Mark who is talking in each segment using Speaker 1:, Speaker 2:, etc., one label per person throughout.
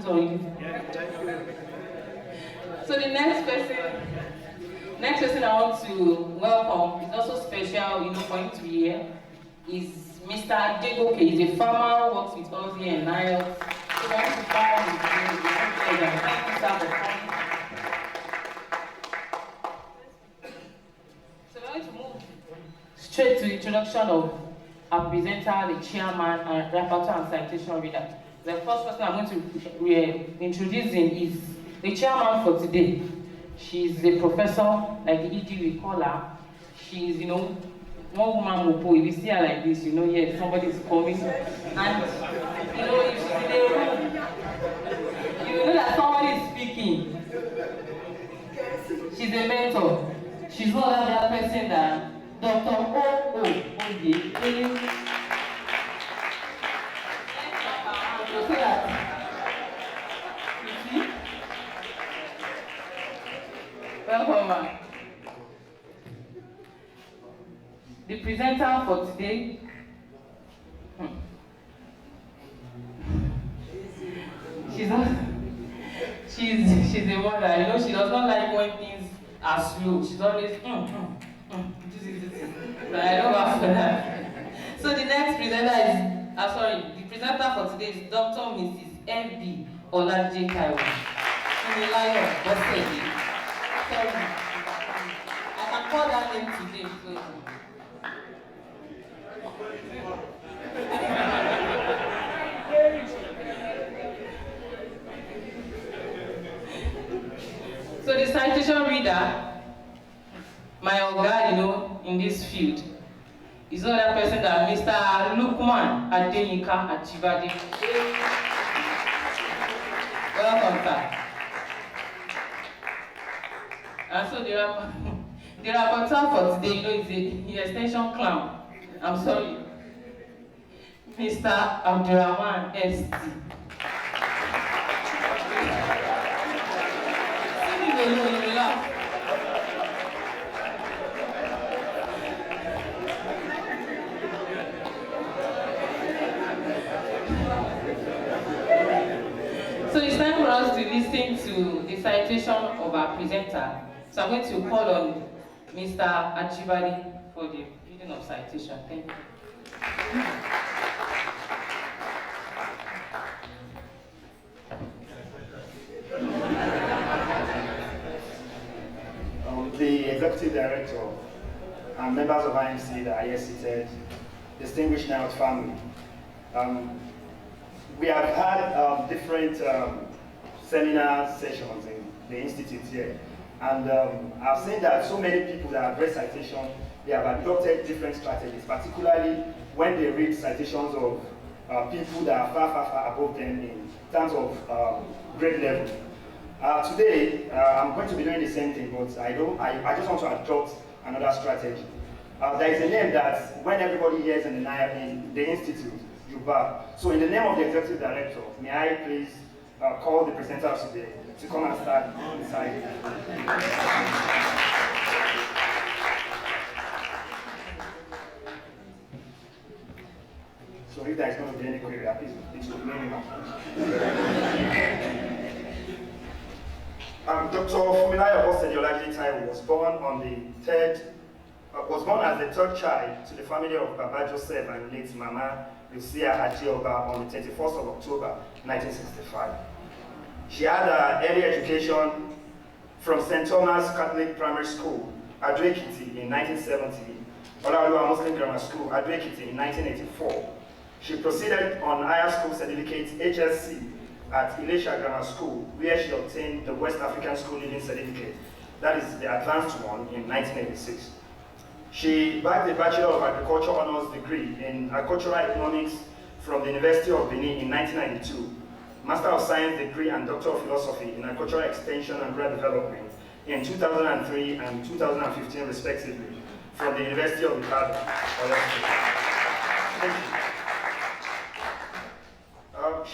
Speaker 1: it already? So the next person I want to welcome is also special, for him to be here, is Mr. Adegoke. He's a farmer who works with us here in Niles. So I want to farm with him. Thank you, sir, for coming. So we're going to move straight to the introduction of our presenter, the chairman, and rapporteur and citation reader. The first person I'm going to introduce him is the chairman for today. She's a professor, like the ED we call her. She's, one woman mopo. If you see her like this, yes, somebody's coming. And, if she's in a room, you know that somebody is speaking. She's a mentor. She's not that person that Dr. Welcome, ma'am. The presenter for today. She's a mother. She does not like when things are slow. She's always But I don't laugh for that. So the next presenter is, the presenter for today is Dr. Mrs. M.B. Olaje Taiwo. I can call that name today. So the citation reader, my oga, in this field, is not that person that Mr. Lukman Adeyinka Achibade. Welcome, sir. And so the rapporteur for today, is the extension clown. I'm sorry. Mr. Abdurrahman S.T. So it's time for us to listen to the citation of our presenter. So I'm going to call on Mr. Achibade for the reading of citation. Thank you.
Speaker 2: The Executive Director and members of IMC that are here seated, distinguished Niles family. We have had different seminar sessions in the Institute here. And I've seen that so many people that have read citation, they have adopted different strategies, particularly when they read citations of people that are far above them in terms of grade level. Today, I'm going to be doing the same thing, but I just want to adopt another strategy. There is a name that when everybody hears in the Institute, you bow. So in the name of the Executive Director, may I please call the presenter of today to come and start the side. So if there is going to be any query, please let me know. Dr. Fumilayo Olaje Taiwo was born as the third child to the family of Baba Joseph and late Mama Lucia Ajioba on the 31st of October 1965. She had her early education from St. Thomas Catholic Primary School, Ado-Ekiti in 1970, Olaoluwa Muslim Grammar School, Ado-Ekiti in 1984. She proceeded on higher school certificate HSC at Ilesha Grammar School, where she obtained the West African School Leading Certificate, that is the advanced one, in 1986. She bagged the Bachelor of Agriculture Honours degree in Agricultural Economics from the University of Benin in 1992, Master of Science degree and Doctor of Philosophy in Agricultural Extension and Rural Development in 2003 and 2015 respectively from the University of Ibadan. Thank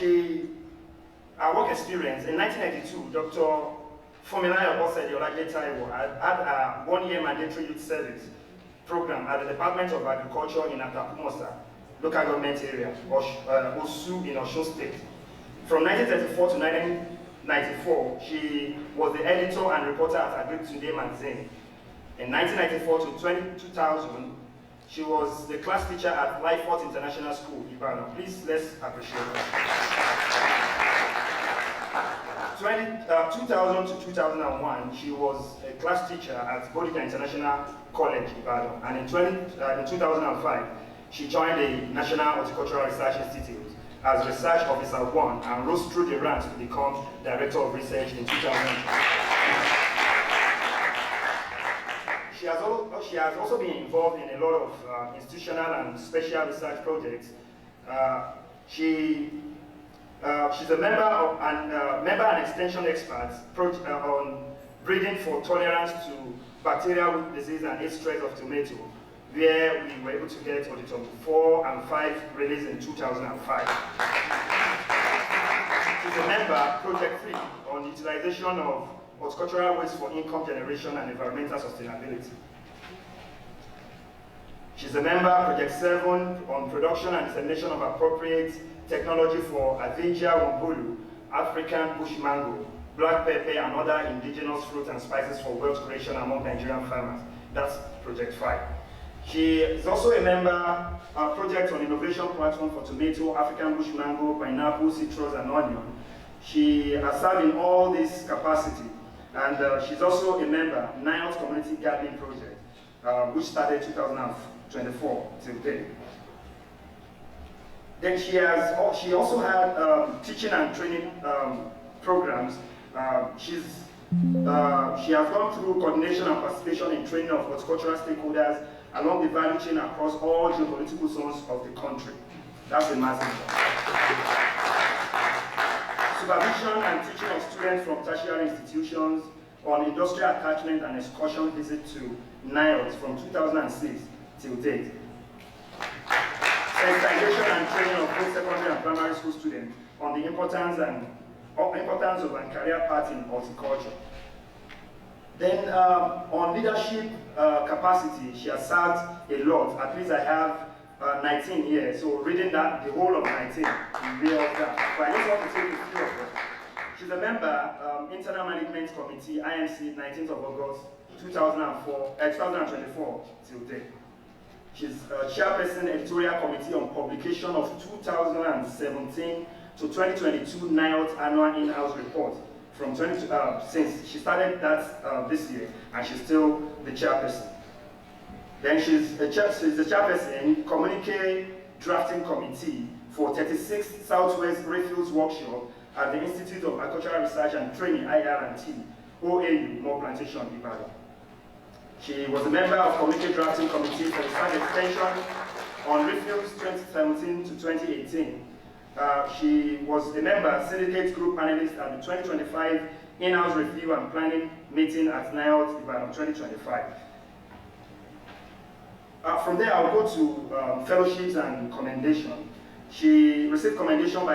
Speaker 2: you. Her work experience, in 1992, Dr. Fumilayo Olaje Taiwo had a one-year mandatory youth service program at the Department of Agriculture in Atapumosa, local government area, Osu in Osun State. From 1934 to 1994, she was the editor and reporter at Agri Today magazine. In 1994 to 2000, she was the class teacher at Lifefort International School, Ibadan. Please, let's appreciate her. 2000 to 2001, she was a class teacher at Bodija International College, Ibadan. And in 2005, she joined the National Horticultural Research Institute as Research Officer 1 and rose through the ranks to become Director of Research in 2000. She has also been involved in a lot of institutional and special research projects. She's a member and extension expert on breeding for tolerance to bacterial disease and age stress of tomato, where we were able to get HORTITOM 4 and 5 released in 2005. She's a member, Project 3, on utilization of horticultural waste for income generation and environmental sustainability. She's a member, Project 7, on production and dissemination of appropriate technology for Avingia Wombulu, African bush mango, black pepper, and other indigenous fruits and spices for wealth creation among Nigerian farmers. That's Project 5. She is also a member, project on innovation platform for tomato, African bush mango, pineapple, citrus, and onion. She has served in all this capacity, and she's also a member, NIOT Community Gardening Project, which started 2024 till date. Then she also had teaching and training programs. She has gone through coordination and participation in training of horticultural stakeholders along the value chain across all geopolitical zones of the country. That's a massive job. Supervision and teaching of students from tertiary institutions on industrial attachment and excursion visit to NIOT from 2006 till date. Sensitization and training of both secondary and primary school students on the importance of a career path in horticulture. Then on leadership capacity, she has served a lot. At least I have 19 years, so reading that, the whole of 19, is way off that. But I just want to take a few of them. She's a member, Internal Management Committee, IMC, 19th of August, 2024 till date. She's chairperson, Editorial Committee on Publication of 2017 to 2022 NIOT Annual In-House Report. From since she started that this year, and she's still the chairperson. Then she's the chairperson, Communique Drafting Committee for 36th Southwest Refuse Workshop at the Institute of Agricultural Research and Training, IR&T, OAU, More Plantation, Ibadan. She was a member of Communique Drafting Committee for the Research Extension on Refuse 2017 to 2018. She was a member, syndicate group panelist at the 2025 In-House Review and Planning Meeting at NIOT Ibadan 2025. From there, I'll go to fellowships and commendation. She received commendation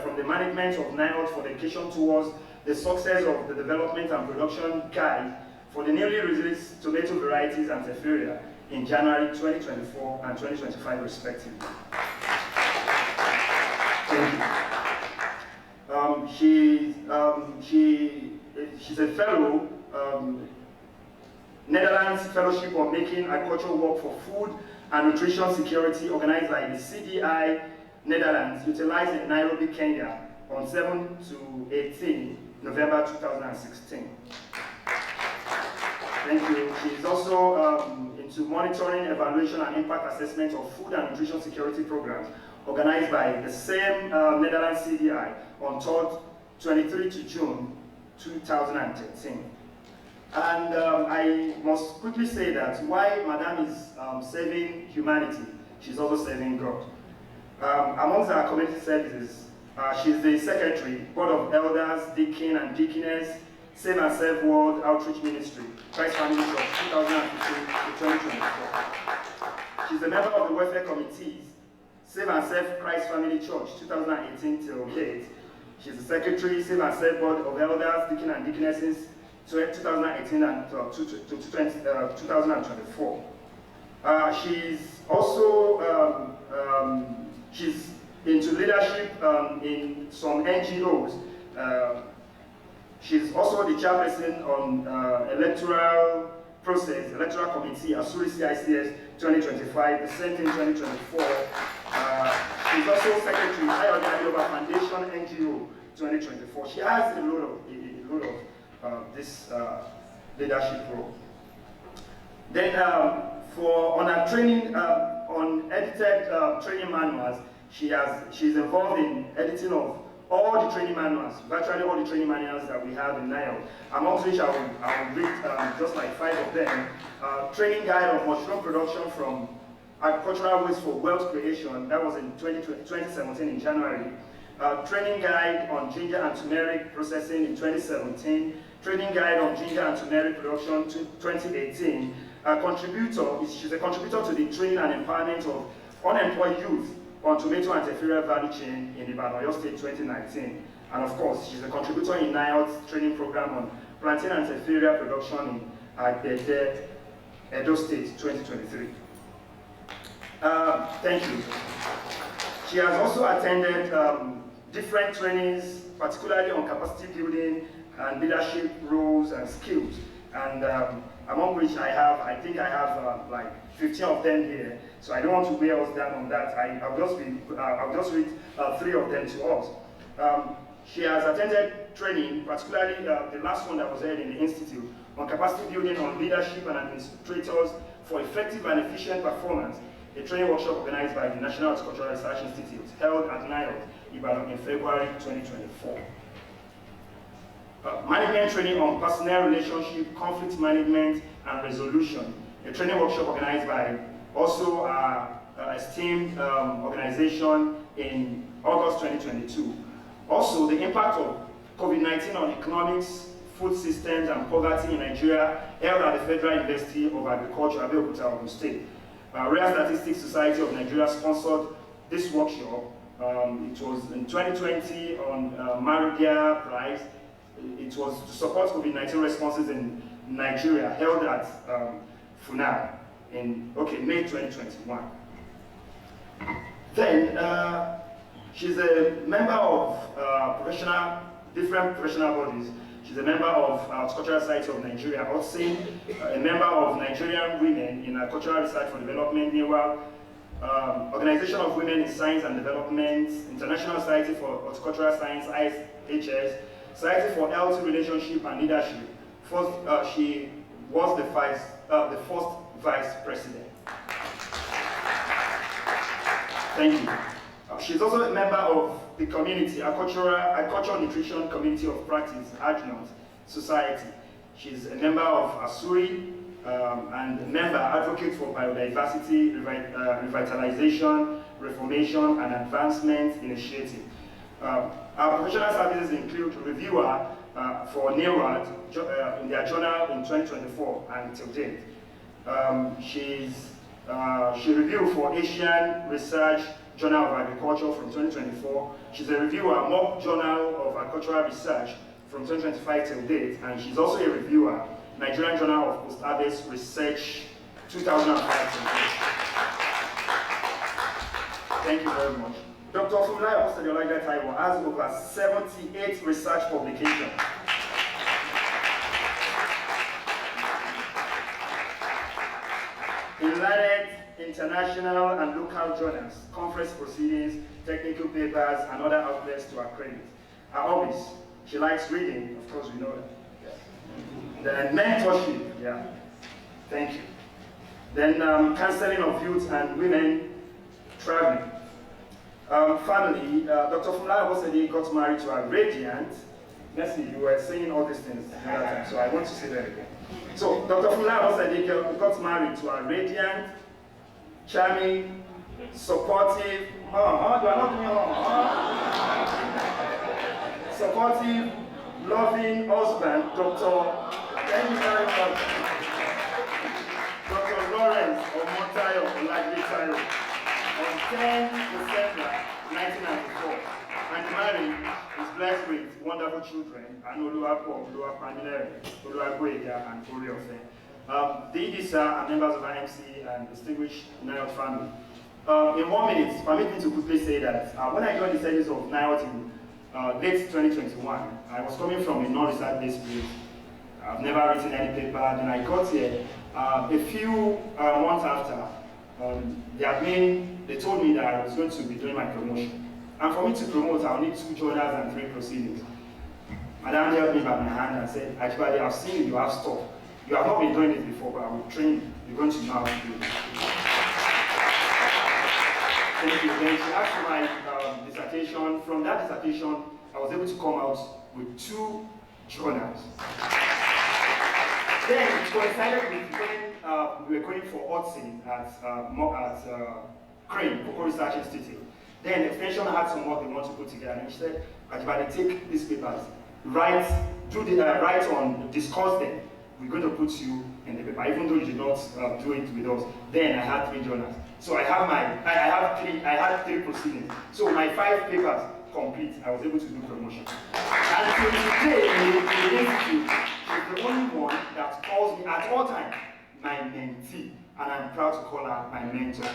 Speaker 2: from the management of NIOT for dedication towards the success of the development and production guide for the newly released tomato varieties and tefuria in January 2024 and 2025 respectively. She's a fellow, Netherlands Fellowship on Making Agricultural Work for Food and Nutrition Security, organized by the CDI Netherlands, utilized in Nairobi, Kenya, on 7 to 18 November 2016. Thank you. She's also into monitoring, evaluation, and impact assessment of food and nutrition security programs, organized by the same Netherlands CDI on 23 to June 2013. And I must quickly say that while Madame is serving humanity, she's also serving God. Amongst our community services, she's the secretary, Board of Elders, Deacon and Deaconess, Save and Serve World Outreach Ministry, Christ Family Church, 2015 to 2024. She's a member of the Welfare Committees, Save and Serve Christ Family Church, 2018 till date. She's the secretary, Save and Serve Board of Elders, Deacon and Deaconesses, 2018 and to 2024. She's also into leadership in some NGOs. She's also the chairperson on electoral process, electoral committee, Asuri CICS 2025, the same thing 2024. She's also secretary, Ayode Adeoba Foundation NGO 2024. She has a lot of this leadership role. Then on her training, on edited training manuals, she's involved in editing of all the training manuals, virtually all the training manuals that we have in NIO. Amongst which I will read just like 5 of them. Training guide on mushroom production from agricultural waste for wealth creation, that was in 2017 in January. Training guide on ginger and turmeric processing in 2017. Training guide on ginger and turmeric production to 2018. She's a contributor to the training and empowerment of unemployed youth on tomato and teffira value chain in Ibadan, Oyo State 2019. And of course, she's a contributor in NIOT's training program on plantain and teffira production in Agbede, Edo State 2023. Thank you. She has also attended different trainings, particularly on capacity building and leadership roles and skills. And among which I think I have like 15 of them here. So I don't want to weigh us down on that. I'll just read 3 of them to us. She has attended training, particularly the last one that was held in the Institute, on capacity building on leadership and administrators for effective and efficient performance, a training workshop organized by the National Horticultural Research Institute, held at NIO, Ibadan in February 2024. Management training on personnel relationship, conflict management, and resolution, a training workshop organized by also our esteemed organization in August 2022. Also, the impact of COVID-19 on economics, food systems, and poverty in Nigeria, held at the Federal University of Agriculture, Abeokuta, Ogun State. Rare Statistics Society of Nigeria sponsored this workshop. It was in 2020 on Maridia Prize. It was to support COVID-19 responses in Nigeria, held at FUNAB in May 2021. Then she's a member of different professional bodies. She's a member of Horticultural Society of Nigeria, OTSIN, a member of Nigerian Women in Cultural Research for Development, NEWA, Organization of Women in Science and Development, International Society for Horticultural Science, ISHS, Society for Healthy Relationship and Leadership. She was the first vice president. Thank you. She's also a member of the community, Agricultural Nutrition Community of Practice, AGNOT Society. She's a member of ASURI and a member advocate for biodiversity, revitalization, reformation, and advancement initiative. Our professional services include reviewer for NEWAD in their journal in 2024 and till date. She reviewed for Asian Research Journal of Agriculture from 2024. She's a reviewer, Mock Journal of Agricultural Research from 2025 till date, and she's also a reviewer, Nigerian Journal of Post-Harvest Research 2005 till date. Thank you very much. Dr. Funmilayo Osadolaga Taiwo has over 78 research publications. In learned international and local journals, conference proceedings, technical papers, and other outlets to her credit. Her hobbies: she likes reading, of course we know that. Then mentorship, yeah, thank you. Then counseling of youth and women, traveling. Family, Dr. Funmilayo Osade got married to a radiant. Nessie, you were saying all these things the other time, so I want to say that again. So, Dr. Funmilayo Osade got married to a radiant, charming, supportive, supportive, loving husband, Dr. Lawrence Omotayo Olagbetayo, on 10 December 1994, and married is blessed with wonderful children, Anoluwapo, Oluwapamilere, Oluwagboyega, and Oriofe. The Idisa are members of IMC and distinguished NIOT family. In 1 minute, permit me to quickly say that when I joined the service of NIOT in late 2021, I was coming from a non-research based place. I've never written any paper. Then I got here a few months after. The admin, they told me that I was going to be doing my promotion. And for me to promote, I'll need 2 journals and 3 proceedings. Madam held me by my hand and said, Ajibade, I've seen you, you have stuff. You have not been doing it before, but I will train you. You're going to know how to do it. Thank you. Then she asked for my dissertation. From that dissertation, I was able to come out with 2 journals. Then it coincided with when we were going for HORTITOM at Crane, Cocoa Research Institute. Then the extension had some work they want to put together, and she said, Ajibade, take these papers, write on, discuss them. We're going to put you in the paper, even though you did not do it with us. Then I had 3 journals. So I had 3 proceedings. So my 5 papers complete, I was able to do promotion. And so today, in the institute, she's the only one that calls me at all times my mentee, and I'm proud to call her my mentor.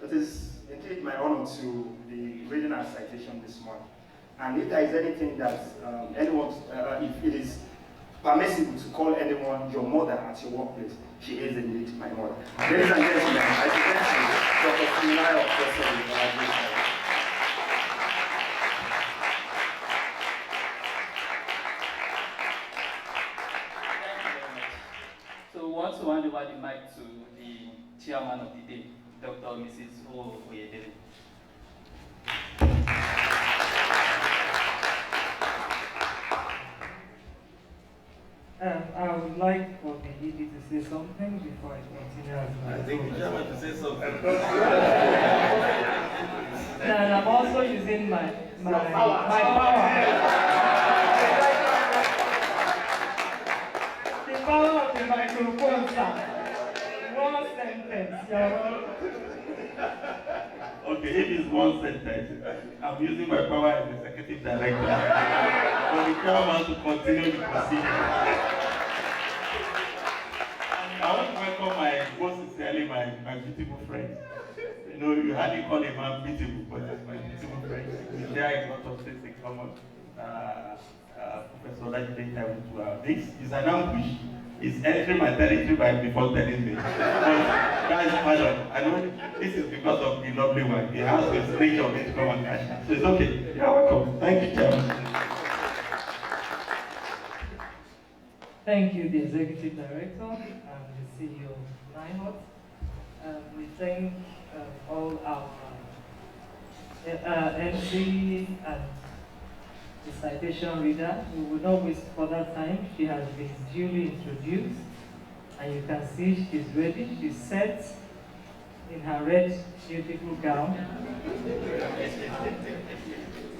Speaker 2: It is indeed my honor to be reading our citation this morning. And if there is anything that anyone, if it is permissible to call anyone your mother at your workplace, she is indeed my mother. Ladies and gentlemen, I present you Dr. Funmilayo Professor.
Speaker 3: So we want to hand over the mic to the chairman of the day, Dr. Mrs. Oyedele.
Speaker 4: I would like for the ED to say something before I continue.
Speaker 5: I think the chairman to say something.
Speaker 4: And I'm also using my power. The power of the microphone, sir. 1 sentence.
Speaker 5: Okay, if it's 1 sentence, I'm using my power as executive director for the chairman to continue the proceeding. I want to welcome most sincerely my beautiful friend. You know, you hardly call a man beautiful, but he's my beautiful friend. We share a lot of things in common. Professor Olajide, this is an ambush. He's entering my territory before telling me. But guys, pardon. I know this is because of the lovely one. He has the strength of it to come and catch her. So it's okay. You're welcome. Thank you, Chairman.
Speaker 4: Thank you, the Executive Director and the CEO of NIOT. We thank all our MC and the citation reader. We will not waste further time. She has been duly introduced, and you can see she's ready. She's set in her red, beautiful gown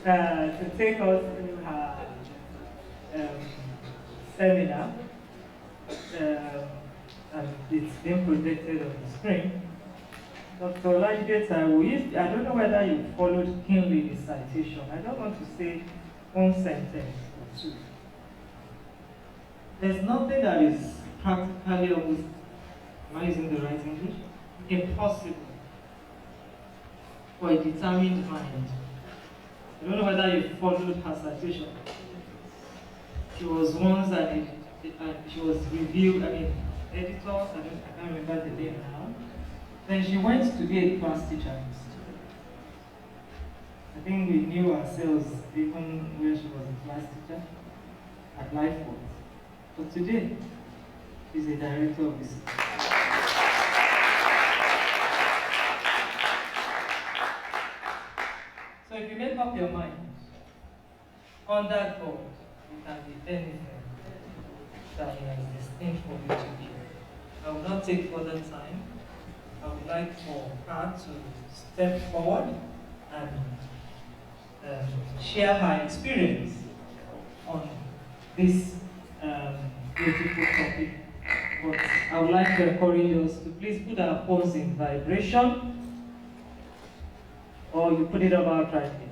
Speaker 4: to take us through her seminar, and it's been projected on the screen. Dr. Olajide, I don't know whether you followed keenly the citation. I don't want to say 1 sentence or 2. There's nothing that is practically almost, am I using the right English? Impossible for a determined mind. I don't know whether you followed her citation. She was once she was reviewed, editor, I can't remember the name now. Then she went to be a class teacher. I think we knew ourselves even where she was a class teacher at Lifeport. But today, she's a director of this. So if you make up your mind, on that board, you can be anything that he has destined for you to be. I will not take further time. I would like for her to step forward and share her experience on this beautiful topic. But I would like to encourage us to please put our phones in vibration, or you put it up outrightly.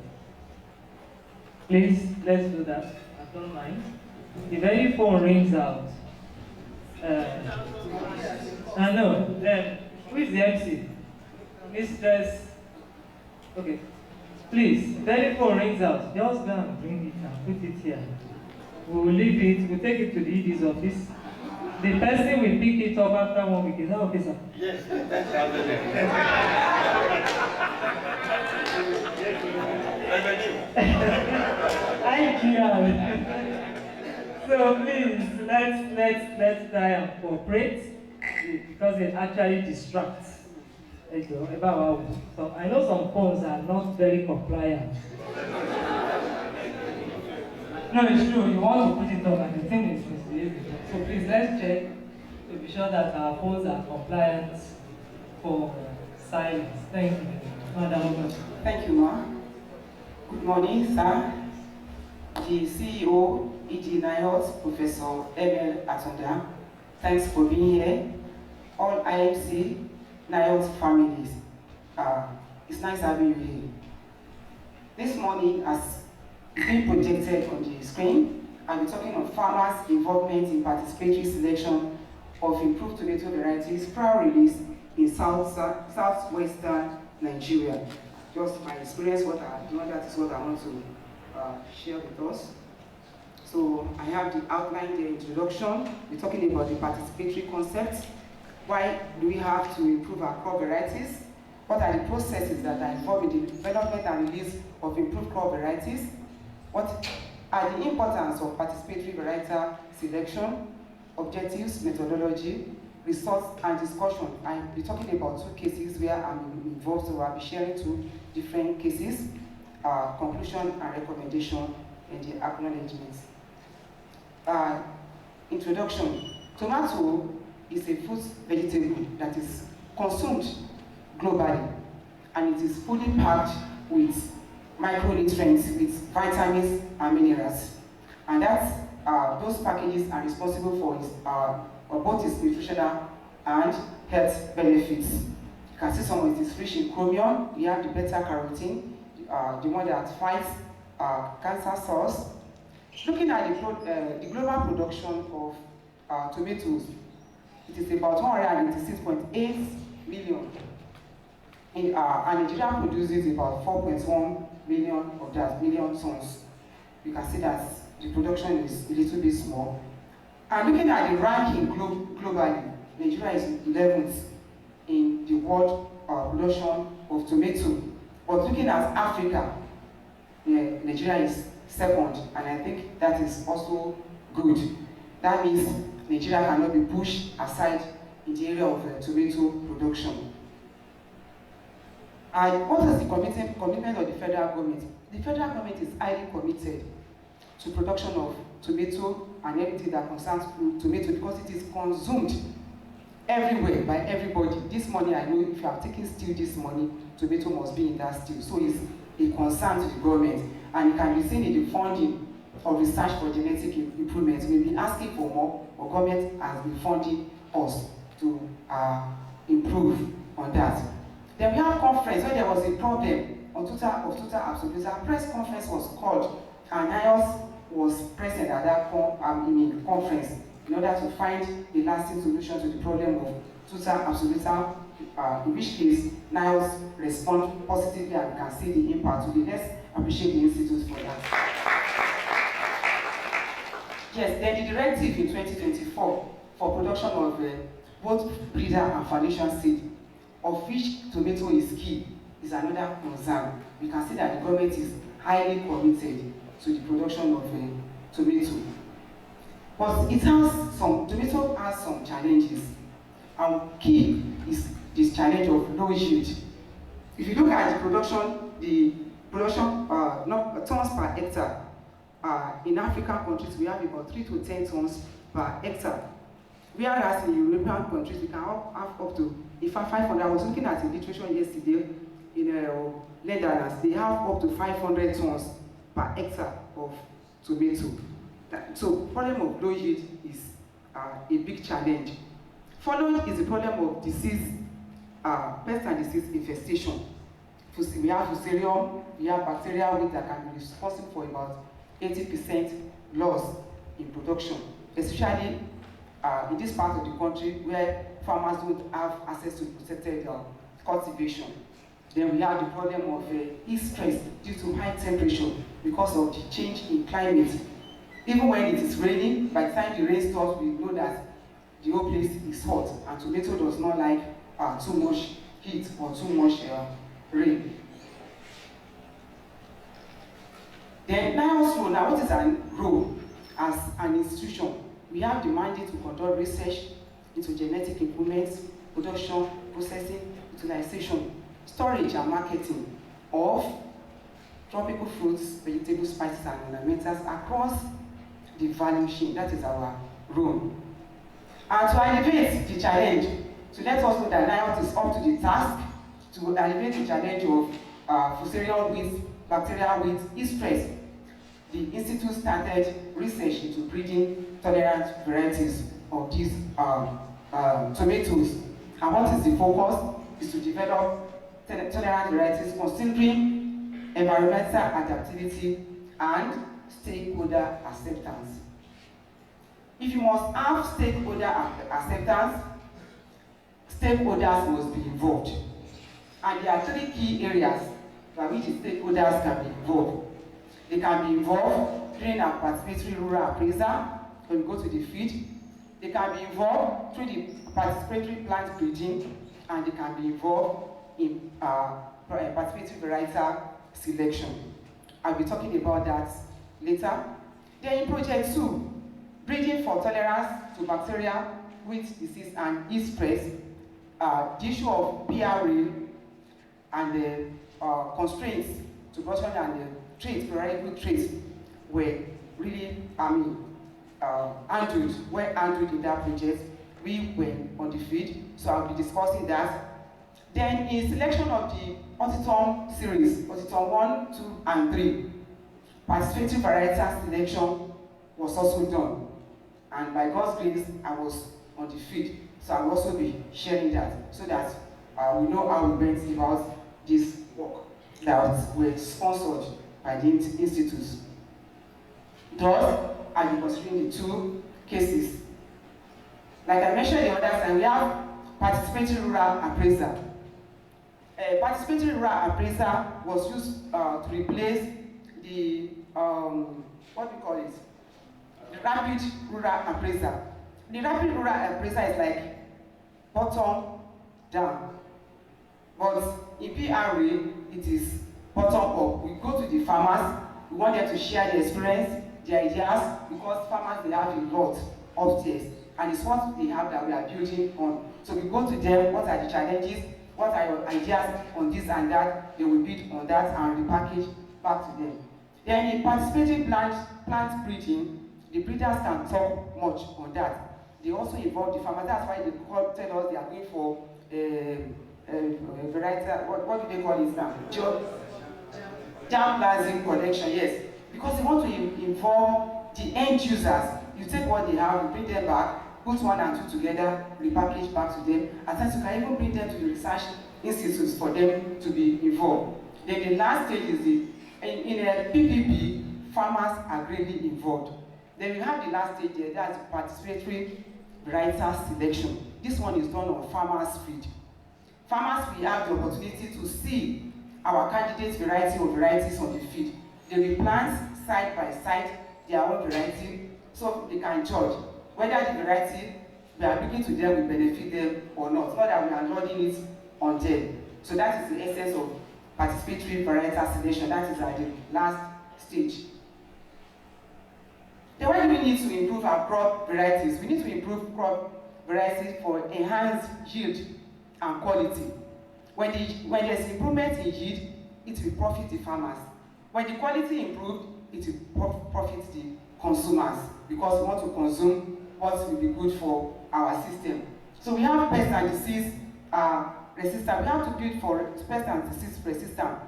Speaker 4: Please, let's do that. I don't mind. The very phone rings out. I know. Who is the MC? Mistress. Okay. Please, the very phone rings out. Just go and bring it and put it here. We will leave it. We'll take it to the ED's office. The person will pick it up after 1 week. Is that okay, sir?
Speaker 5: Yes,
Speaker 4: Thank you. So please, let's try and cooperate because it actually distracts. So I know some phones are not very compliant. No, it's true. You want to put it up and the thing is misbehaving. So please, let's check to be sure that our phones are compliant for silence. Thank you, Madam.
Speaker 6: Thank you, Ma. Good morning, sir. The CEO, E.G. NIOT, Professor Emil Atunda. Thanks for being here. All IFC, NIOT families. It's nice having you here. This morning, as being projected on the screen, I'll be talking on farmers' involvement in participatory selection of improved tomato varieties prior release in Southwestern Nigeria. Just my experience, what I've done, that is what I want to share with us. So I have the outline, the introduction. We're talking about the participatory concept. Why do we have to improve our crop varieties? What are the processes that are involved in the development and release of improved crop varieties? What are the importance of participatory varietal selection, objectives, methodology, results, and discussion? I'll be talking about 2 cases where I'm involved, so I'll be sharing 2 different cases, conclusion and recommendation, and the acknowledgements. Introduction. Tomato is a fruit vegetable that is consumed globally, and it is fully packed with micronutrients, with vitamins and minerals. And that's, those packages are responsible for both its nutritional and health benefits. You can see some of it is rich in chromium. We have the beta-carotene, the one that fights cancer cells. Looking at the global production of tomatoes, it is about 186.8 million. And Nigeria produces about 4.1 million of that, million tons. You can see that the production is a little bit small. And looking at the ranking globally, Nigeria is 11th in the world production of tomato. But looking at Africa, Nigeria is 2nd, and I think that is also good. That means Nigeria cannot be pushed aside in the area of tomato production. And what is the commitment of the federal government? The federal government is highly committed to production of tomato and everything that concerns tomato because it is consumed everywhere by everybody. This money, I know if you are taking stew this money, tomato must be in that stew. So it's a concern to the government, and it can be seen in the funding of research for genetic improvement. We'll be asking for more, but government has been funding us to improve on that. Then we have conference where there was a problem on total absolute. A press conference was called, and NIOS was present at that conference in order to find a lasting solution to the problem of total absolute. In which case, NIOS responded positively, and we can see the impact. So let's appreciate the institute for that. Yes, then the directive in 2024 for production of both breeder and foundation seed, of which tomato is key, is another concern. We can see that the government is highly committed to the production of tomato. But tomato has some challenges. And key is this challenge of low yield. If you look at the production tons per hectare, in African countries we have about 3 to 10 tons per hectare. Whereas in European countries we can have up to, in fact, 500. I was looking at the literature yesterday in Netherlands, they have up to 500 tons per hectare of tomato. So problem of low yield is a big challenge. Followed is the problem of disease, pest and disease infestation. We have fusarium, we have bacterial weed that can be responsible for about 80% loss in production, especially in this part of the country where farmers don't have access to protected cultivation. Then we have the problem of heat stress due to high temperature because of the change in climate. Even when it is raining, by the time the rain stops, we know that the whole place is hot, and tomato does not like too much heat or too much rain. Then now, what is our role as an institution? We have the mandate to conduct research into genetic improvements, production, processing, utilization, storage and marketing of tropical fruits, vegetables, spices and ornamentals across the value chain. That is our role. And to elevate the challenge, to let us know that NIOT is up to the task to elevate the challenge of fusarium wheat, bacterial wheat, yeast stress. The Institute started research into breeding tolerant varieties of these tomatoes. And what is the focus? Is to develop tolerant varieties considering environmental adaptability and stakeholder acceptance. If you must have stakeholder acceptance, stakeholders must be involved. And there are three key areas by which the stakeholders can be involved. They can be involved during a participatory rural appraisal when we go to the field. They can be involved through the participatory plant breeding, and they can be involved in participatory varietal selection. I'll be talking about that later. Then in project 2, breeding for tolerance to bacteria, wheat disease, and yeast stress, the issue of PRA and the constraints to production and the traits, varietal traits, were really, handled in that project. We were on the field, so I'll be discussing that. Then in selection of the HORTITOM series, HORTITOM 1, 2, and 3, participatory varietal selection was also done. And by God's grace, I was on the field, so I will also be sharing that, so that we know how we went about this work that was sponsored by the institutes. Thus, I'll be considering the two cases. Like I mentioned the other time, we have participatory rural appraisal. Participatory rural appraisal was used to replace the, what do we call it? The rapid rural appraisal. The rapid rural appraisal is like bottom down. But in PRA, it is bottom up. We go to the farmers, we want them to share their experience, their ideas, because farmers, they have a lot upstairs. And it's what they have that we are building on. So we go to them, what are the challenges, what are your ideas on this and that, they will build on that and repackage back to them. Then in participating plant breeding, the breeders can talk much on that. They also involve the farmers. That's why they tell us they are going for varietal, what do they call it now? Germplasm collection, yes. Because they want to involve the end users. You take what they have, you bring them back, put 1 and 2 together, repackage back to them. At times you can even bring them to the research institutes for them to be involved. Then the last stage is in a PPP, farmers are greatly involved. Then we have the last stage there, that's participatory varietal selection. This one is done on farmers' field. Farmers will have the opportunity to see our candidate variety or varieties on the field. They will plant side by side their own variety, so they can judge whether the variety we are bringing to them will benefit them or not that we are loading it on them. So that is the essence of participatory varietal selection. That is at the last stage. Then why do we need to improve our crop varieties? We need to improve crop varieties for enhanced yield and quality. When there's improvement in yield, it will profit the farmers. When the quality improved, it will profit the consumers, because we want to consume what will be good for our system. So we have pest and disease resistance. We have to build for pest and disease resistance.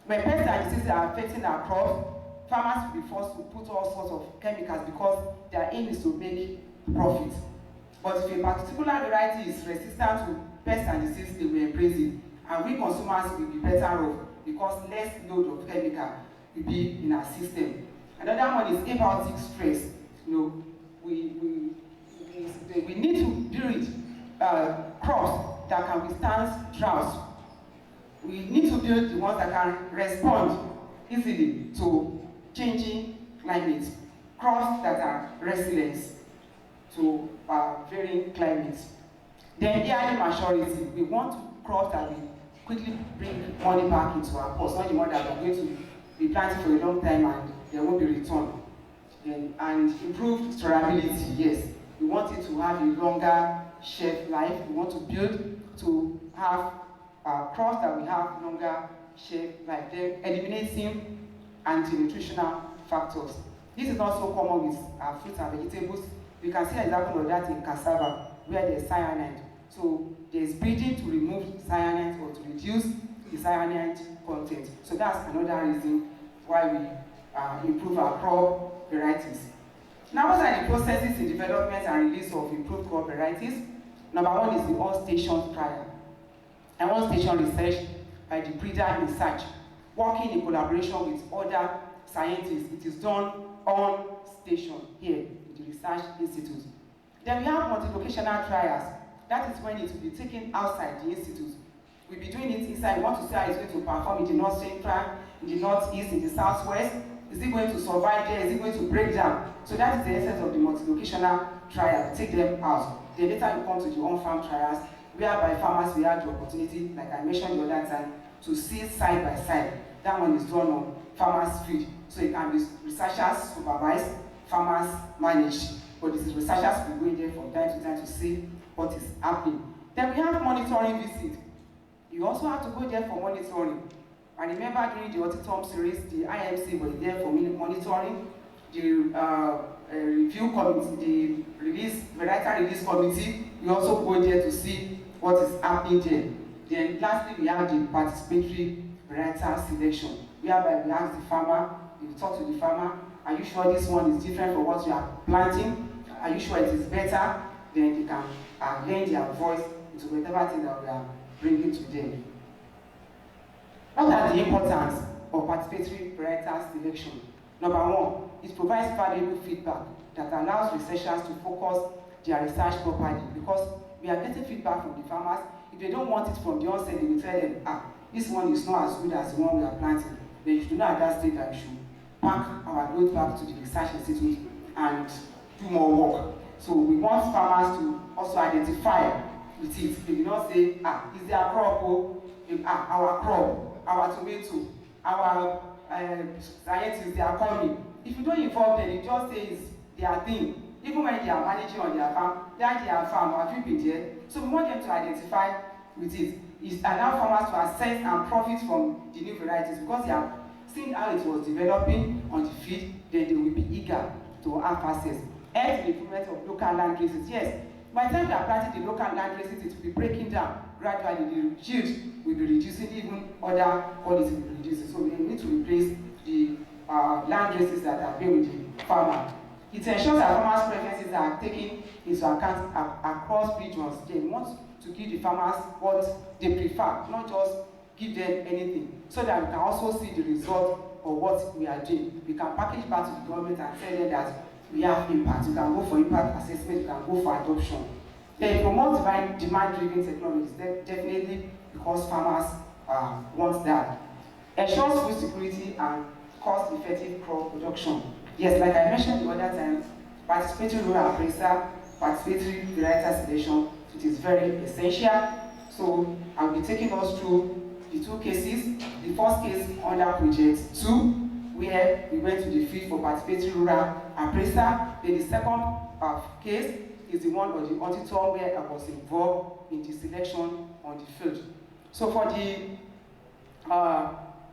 Speaker 6: When pest and diseases are affecting our crops, farmers will be forced to put all sorts of chemicals because their aim is to make profit. But if a particular variety is resistant to pest and disease, they will embrace it. And we consumers will be better off because less load of chemical will be in our system. Another one is abiotic stress. we need to build crops that can withstand drought. We need to build the ones that can respond easily to changing climate, crops that are resilient to varying climates. Then early maturity, we want crops that will quickly bring money back into our pots, not the one that are going to be planted for a long time and there won't be return. And improved storability, yes. We want it to have a longer shelf life. We want to build to have crops that will have longer shelf life. Then eliminating anti-nutritional factors. This is not so common with fruits and vegetables. You can see an example of that in cassava, where there's cyanide. So there's breeding to remove cyanide or to reduce the cyanide content. So that's another reason why we improve our crop varieties. Now, what are the processes in development and release of improved crop varieties? Number one is the all-station trial. And all-station research by the breeder research, working in collaboration with other scientists. It is done on station here in the research institute. Then we have multi-locational trials. That is when it will be taken outside the institute. We'll be doing it inside. We want to see how it's going to perform in the North Central, in the Northeast, in the Southwest. Is it going to survive there? Is it going to break down? So that is the essence of the multi-locational trial. Take them out. Then later you come to the on-farm trials, whereby farmers will have the opportunity, like I mentioned the other time, to see side by side. That one is done on farmers' field. So it can be researchers supervised, farmers managed. But this is researchers will go in there from time to time to see what is happening. Then we have monitoring visit. You also have to go there for monitoring. I remember during the HORTITOM series, the IMC was there for monitoring. The review committee, the varietal release committee, we also go there to see what is happening there. Then lastly, we have the participatory varietal selection, whereby we ask the farmer, we talk to the farmer, are you sure this one is different from what you are planting? Are you sure it is better? Then they can lend their voice into whatever thing that we are bringing to them. What are the importance of participatory varietal selection? Number one, it provides valuable feedback that allows researchers to focus their research properly, because we are getting feedback from the farmers. If they don't want it from the onset, they will tell them, this one is not as good as the one we are planting. Then you should not at that stage that we should pack our load back to the research institute and do more work. So we want farmers to also identify with it. They will not say, is their crop, our crop, our tomato, our scientists, they are coming. If you don't involve them, you just say it's their thing. Even when they are managing on their farm, they are their farm, have you been there? So we want them to identify with it. It allows farmers to assess and profit from the new varieties, because they have seen how it was developing on the field, then they will be eager to have access. And the improvement of local land races. Yes, by the time we are planting the local land races, it will be breaking down gradually. The yield will be reducing, even other quality will be reducing. So we need to replace the land races that are being with the farmer. It ensures that farmers' preferences are taken into account across regions. They want to give the farmers what they prefer, not just give them anything, so that we can also see the result of what we are doing. We can package back to the government and tell them that we have impact. You can go for impact assessment, you can go for adoption. Then promote demand-driven technologies, definitely, because farmers want that. Ensures food security and cost-effective crop production. Yes, like I mentioned the other time, participatory rural appraisal, participatory varietal selection, it is very essential. So I'll be taking us through the two cases. The first case under project 2, where we went to the field for participatory rural appraisal. Then the second case is the one of the HORTITOM, where I was involved in the selection on the field. So for the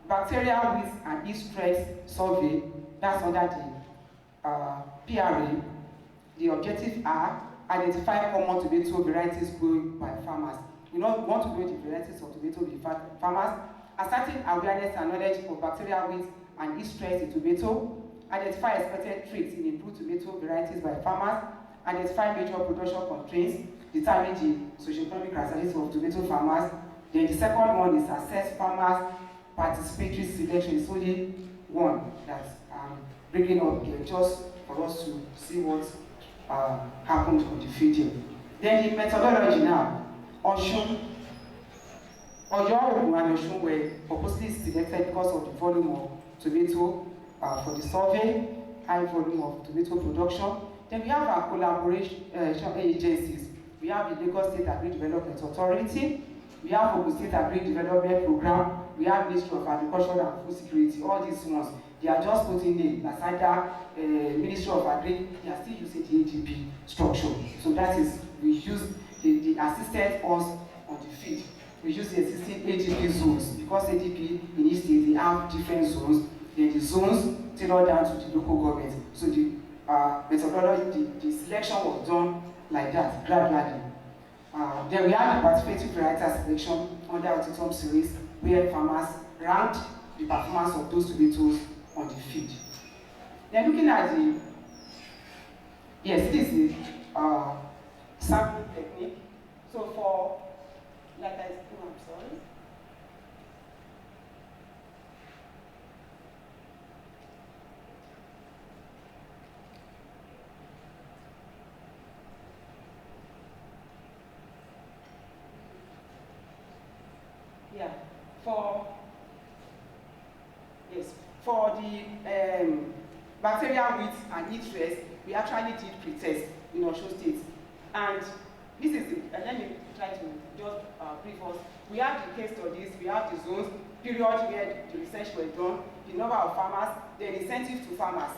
Speaker 6: bacterial weeds and yeast stress survey, that's under the PRA, the objectives are identify common tomato varieties grown by farmers. We want to grow the varieties of tomato by farmers, ascertain awareness and knowledge of bacterial weeds and yeast stress in tomato, identify expected traits in improved tomato varieties by farmers, identify major production constraints, determine the socioeconomic characteristics of tomato farmers. Then the second one is assess farmers' participatory selection. It's only one that bringing up here just for us to see what happened on the field here. Then the methodology now. Osun, Oyo, Ogun, and Osun were purposely selected because of the volume of tomato for the survey, high volume of tomato production. Then we have our collaboration agencies. We have the Lagos State Agri Development Authority. We have Ogun State Agri Development Program. We have Ministry of Agriculture and Food Security. All these ones, they are just putting in Lasada, Ministry of Agri. They are still using the ADP structure. So that is, we use the assisted us on the field. We use the existing ADP zones because ADP in each state they have different zones. Then the zones tailored down to the local government. So the methodology, the selection was done like that, gradually. Then we have the participatory varietal selection under HORTITOM series, where farmers ranked the performance of those tomatoes on the field. Then looking at the, yes, this is the sampling technique. So for, like I said, I'm sorry. Yeah, for the bacterial width and heat stress, we actually did pre-test in Osun State. And this is, let me try to just brief us. We have the case studies, we have the zones, period where the research was done, the number of farmers, the incentive to farmers.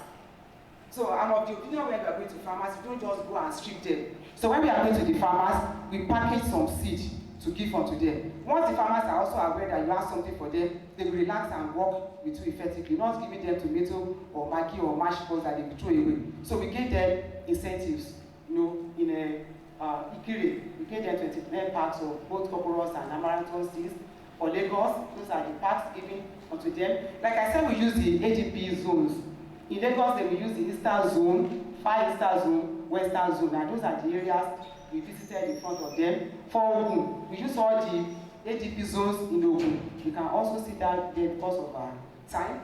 Speaker 6: So I'm of the opinion when we are going to farmers, we don't just go and strip them. So when we are going to the farmers, we package some seed to give unto them. Once the farmers are also aware that you have something for them, they will relax and work with you effectively, not giving them tomato or maggi or mashed potatoes that they will throw away. So we gave them incentives, you know, in a Ikire, we gave them 29 packs of both Cocoros and Amaranthus seeds. For Lagos, those are the packs given unto them. Like I said, we use the ADP zones. In Lagos, they will use the Eastern Zone, Far Eastern Zone, Western Zone, and those are the areas we visited in front of them. For Ogun, we use all the ADP zones in Ogun. You can also see that there because of our time.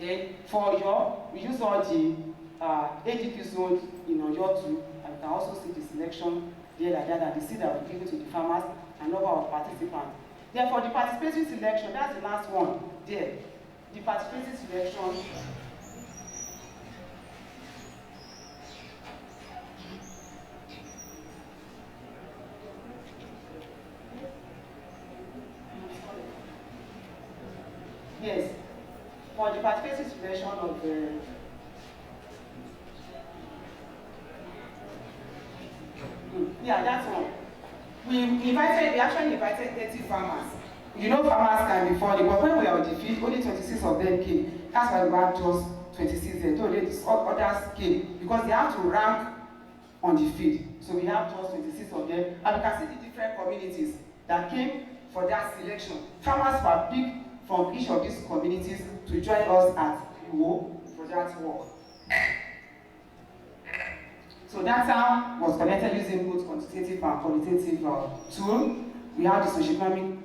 Speaker 6: Then for Oyo, we use all the ADP zones in Oyo too, and you can also see the selection there like that, and the seed that we give to the farmers and number of participants. Then for the participatory selection, that's the last one there. The participatory selection. Yes, for the participatory selection of the yeah, that's one. We actually invited 30 farmers. You know, farmers can be funny, but when we were on the field, only 26 of them came. That's why we had just 26 there. Others came because they have to rank on the field. So we have just 26 of them, and we can see the different communities that came for that selection. Farmers were picked from each of these communities to join us at Iwo for that work. So data was collected using both quantitative and qualitative tools. We have the socioeconomic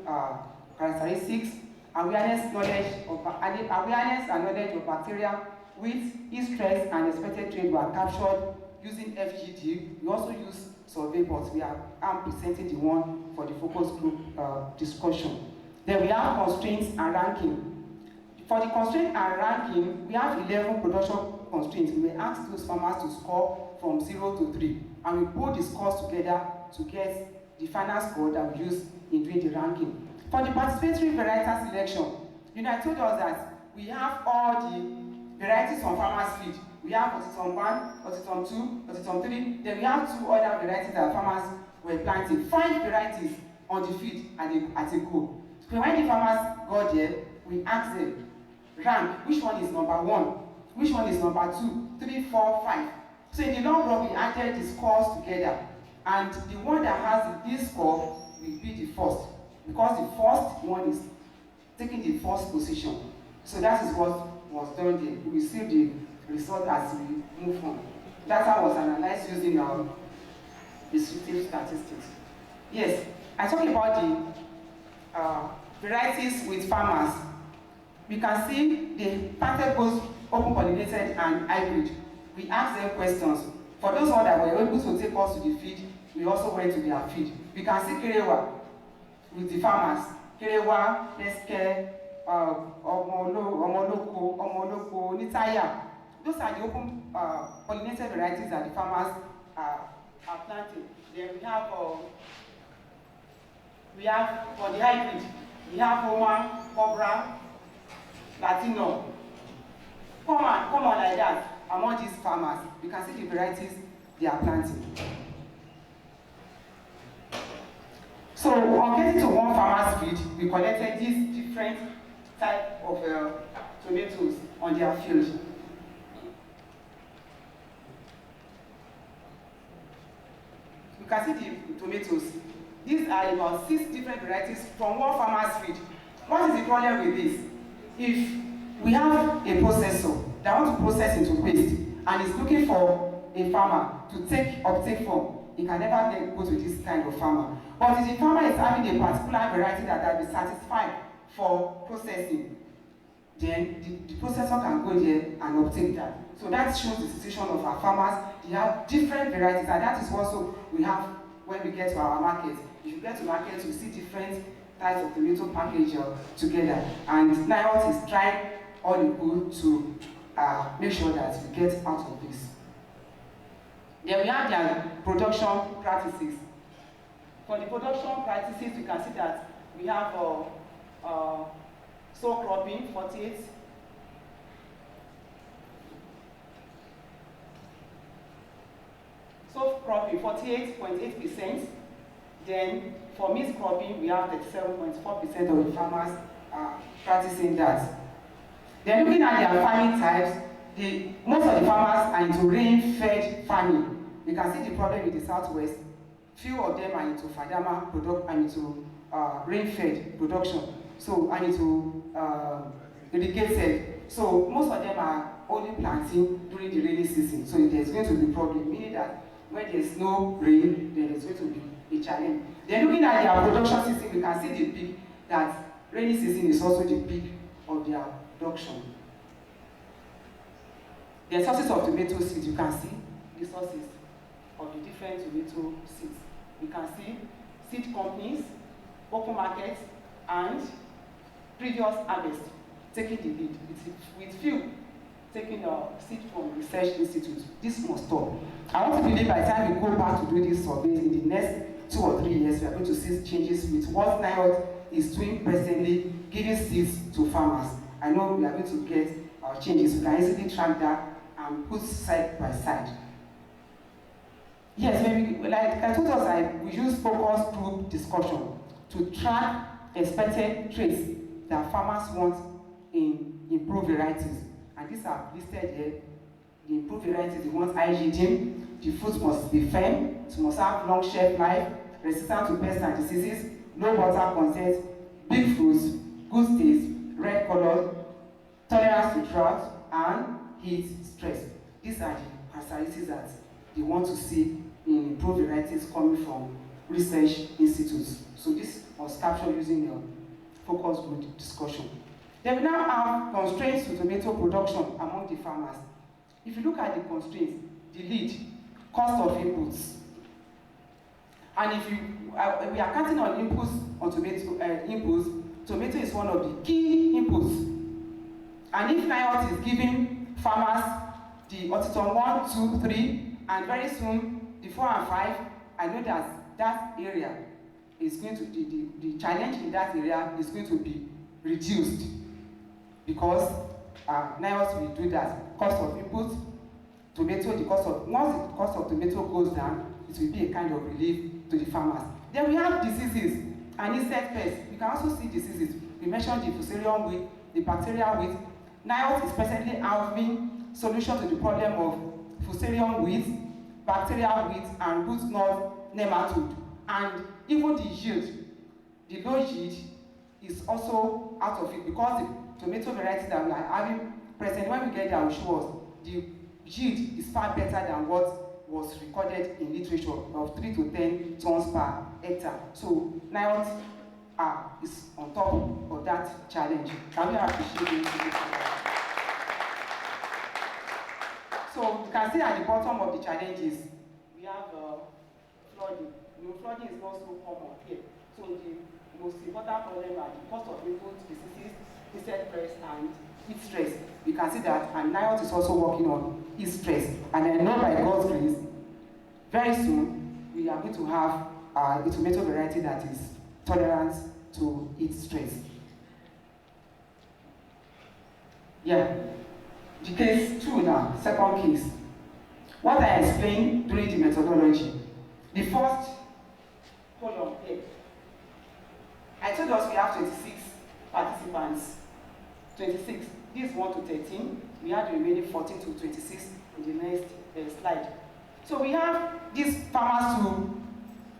Speaker 6: characteristics, awareness and knowledge of bacteria with heat stress and expected trade were captured using FGD. We also use survey, but I'm presenting the one for the focus group discussion. Then we have constraints and ranking. For the constraint and ranking, we have 11 production constraints. We will ask those farmers to score from 0 to 3, and we put the scores together to get the final score that we use in doing the ranking. For the participatory varietal selection, you know, I told us that we have all the varieties on farmers' field. We have HORTITOM 1, HORTITOM 2, HORTITOM 3, then we have 2 other varieties that farmers were planting. 5 varieties on the field at a go. So when the farmers got there, we asked them, rank, which one is number 1, which one is number 2, 3, 4, 5. So in the long run, we added the scores together, and the one that has this score will be the first, because the first one is taking the first position. So that is what was done there. We received the result as we move on. Data was analyzed using our descriptive statistics. Yes, I talked about the varieties with farmers. We can see they planted both open pollinated and hybrid, we ask them questions. For those ones that were able to take us to the field, we also went to their field. We can see Kerewa with the farmers. Kerewa, Leske, Omoloko, Nitaya. Those are the open pollinated varieties that the farmers are planting. Then we have for the hybrid, we have Roma, Cobra, Latino. Common like that among these farmers. You can see the varieties they are planting. So on getting to one farmer's field, we collected these different type of tomatoes on their field. You can see the tomatoes. These are about 6 different varieties from one farmer's field. What is the problem with this? If we have a processor that wants to process into paste and is looking for a farmer to obtain from, he can never go to this kind of farmer. But if the farmer is having a particular variety that will be satisfied for processing, then the processor can go there and obtain that. So that shows the situation of our farmers. They have different varieties, and that is also we have when we get to our market. If you get to market, you see different types of tomato packaged together. And NIOT is trying all the good to make sure that we get out of this. Then we have their production practices. For the production practices, you can see that we have sow cropping, 48. Sow cropping, 48.8%. Then for mixed cropping, we have 37.4% of the farmers practicing that. Then looking at their farming types, most of the farmers are into rain-fed farming. You can see the problem with the Southwest. Few of them are into Fadama product and into rain-fed production. So, and into irrigated. So most of them are only planting during the rainy season. So there's going to be a problem, meaning that when there's no rain, then there's going to be a challenge. Then looking at their production system, we can see the peak, that rainy season is also the peak of their production. The sources of tomato seeds, you can see the sources of the different tomato seeds. You can see seed companies, open markets, and previous harvest taking the lead, with few taking a seed from research institutes. This must stop. I want to believe by the time we go back to do these surveys in the next 2 or 3 years, we are going to see changes with what NIOT is doing presently, giving seeds to farmers. I know we are going to get changes. We can easily track that and put side by side. Yes, like I told us, we use focus group discussion to track expected traits that farmers want in improved varieties. And these are listed here. The improved varieties, they want IgG, the fruit must be firm, it must have long shelf life, resistant to pests and diseases, low water content, big fruits, good taste, red color, tolerance to drought, and heat stress. These are the characteristics that they want to see in improved varieties coming from research institutes. So this was captured using the focus group discussion. Then we now have constraints to tomato production among the farmers. If you look at the constraints, the lead, cost of inputs. And if we are counting on inputs on tomato is one of the key inputs. And if NIOT is giving farmers the HORTITOM 1, 2, 3, and very soon the 4 and 5, I know that area is going to, the challenge in that area is going to be reduced because NIOT will do that. Cost of input, tomato, once the cost of tomato goes down, it will be a kind of relief to the farmers. Then we have diseases and insect pests. We can also see diseases. We mentioned the fusarium wilt, the bacterial wilt. NIOT is presently having solution to the problem of fusarium wilt, bacterial wilt, and root knot nematode. And even the yield, the low yield, is also out of it because the tomato varieties that we are having present, when we get there, will show us the yield is far better than what was recorded in literature of 3 to 10 tons per hectare. So NIOT is on top of that challenge. Can we appreciate it? So you can see at the bottom of the challenges, we have flooding. Flooding is not so common here. So the most important problem are the cost of input diseases, insect pests, and heat stress. You can see that, and NIOT is also working on heat stress. And I know by God's grace, very soon we are going to have a tomato variety that is tolerant to heat stress. Yeah. The case 2 now, second case. What I explained during the methodology, the first column here, I told us we have 26 participants. 26. This 1 to 13. We have the remaining 14 to 26 in the next slide. So we have these farmers to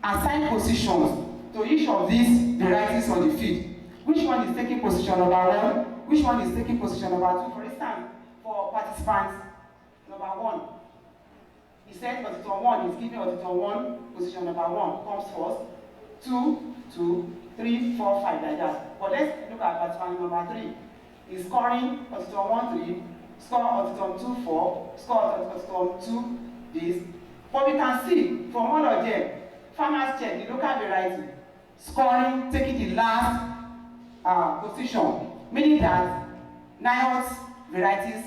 Speaker 6: assign positions to each of these varieties on the field. Which one is taking position number 1? Which one is taking position number 2? For instance, for participants number 1, he said HORTITOM 1 is giving HORTITOM 1 position number 1 comes first, 2, 2, 3, 4, 5 like that. But let's look at participant number 3. He's scoring HORTITOM 1, 3, score HORTITOM 2, 4, score HORTITOM 2, this. But we can see from all of them, farmers check the local variety, scoring, taking the last position, meaning that NIOT varieties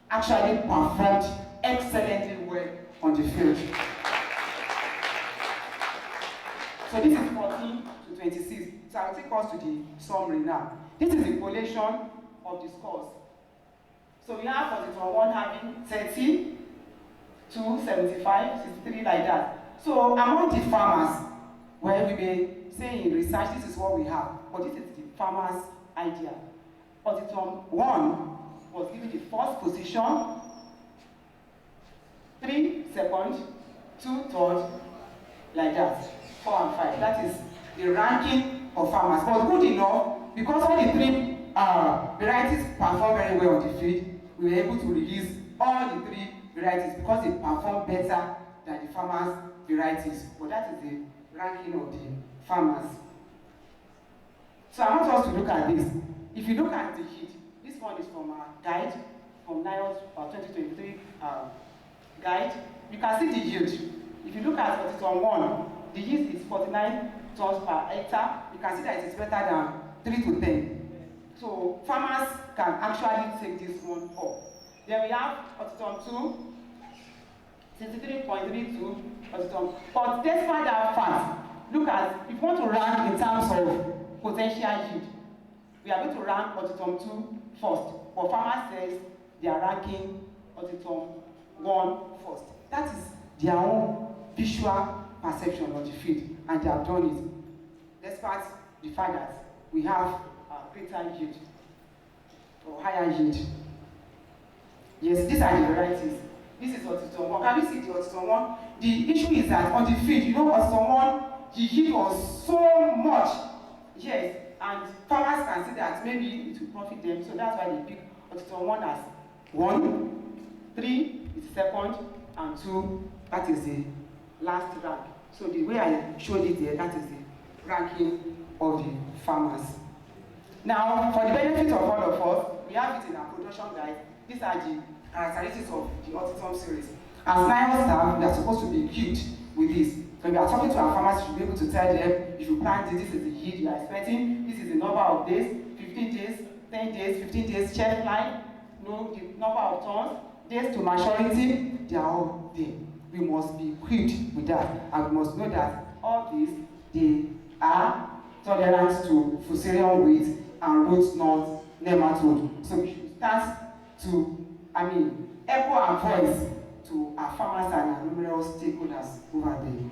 Speaker 6: actually performed excellently well on the field. So this is 14 to 26. So I'll take us to the summary now. This is the collation of the scores. So we have HORTITOM 1 having 30, 2, 75, 63 like that. So among the farmers, well, we may say in research this is what we have, but this is the farmer's idea. HORTITOM 1 was given the first position, 3 second, 2 third, like that, 4 and 5. That is the ranking of farmers. But good enough, because all the 3 varieties perform very well on the field, we were able to release all the 3 varieties because they perform better than the farmers' varieties. But that is the ranking of the farmers. So I want us to look at this. If you look at the heat, this one is from our guide, from NIOT 2023 guide. You can see the yield. If you look at HORTITOM 1, the yield is 49 tons per hectare. You can see that it is better than 3 to 10. So farmers can actually take this one up. Then we have HORTITOM 2, 63.32 HORTITOM. But despite that fact, look at, if you want to rank in terms of potential yield, we are going to rank HORTITOM 2 first. But farmers says they are ranking HORTITOM 1 first. That is their own visual perception of the field, and they have done it. Despite the fact that we have a greater yield or higher yield. Yes, these are the varieties. This is HORTITOM 1. Can we see the HORTITOM 1? The issue is that on the field, HORTITOM 1, the yield was so much. Yes, and farmers can see that maybe it will profit them, so that's why they pick HORTITOM 1 as 1, 3 is second, and 2, that is the last rank. So the way I showed it there, that is the ranking of the farmers. Now, for the benefit of all of us, we have it in our production guide. These are the characteristics of the HORTITOM series. As NIOT staff, we are supposed to be equipped with this. So we are talking to our farmers, we should be able to tell them, if you plant this is the yield you are expecting, this is the number of days, 15 days, 10 days, 15 days, shelf life, the number of tons, days to maturity, they are all there. We must be equipped with that, and we must know that all these, they are tolerant to fusarium weight and root knot nematode. So we should start to, echo our voice to our farmers and our numerous stakeholders over there.